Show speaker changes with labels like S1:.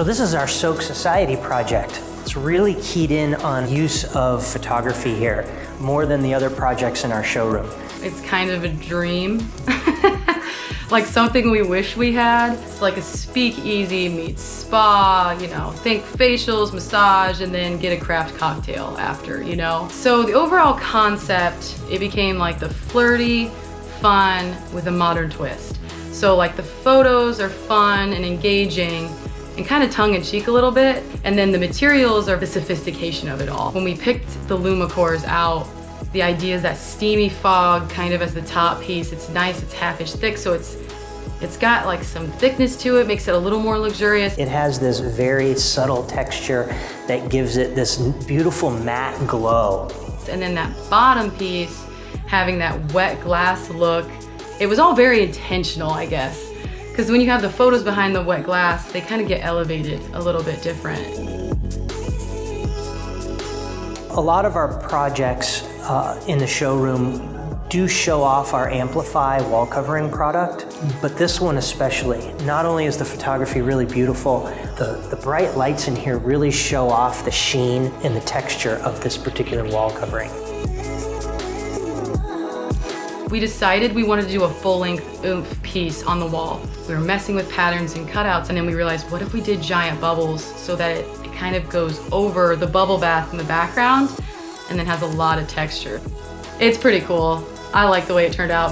S1: So this is our Soak Society project. It's really keyed in on use of photography here, more than the other projects in our showroom.
S2: It's kind of a dream. Like something we wish we had. It's like a speakeasy meets spa, you know, think facials, massage, and then get a craft cocktail after, you know? So the overall concept, it became like the flirty, fun with a modern twist. So like the photos are fun and engaging and kind of tongue-in-cheek a little bit, and then the materials are the sophistication of it all. When we picked the Lumicores out, the idea is that steamy fog kind of as the top piece. It's nice, it's half-inch thick, so it's got like some thickness to it, makes it a little more luxurious.
S1: It has this very subtle texture that gives it this beautiful matte glow.
S2: And then that bottom piece, having that wet glass look, it was all very intentional, I guess. Because when you have the photos behind the wet glass, they kind of get elevated a little bit different.
S1: A lot of our projects in the showroom do show off our Amplify wall covering product, but this one especially. Not only is the photography really beautiful, the bright lights in here really show off the sheen and the texture of this particular wall covering.
S2: We decided we wanted to do a full-length oomph piece on the wall. We were messing with patterns and cutouts, and then we realized, what if we did giant bubbles so that it kind of goes over the bubble bath in the background and then has a lot of texture. It's pretty cool. I like the way it turned out.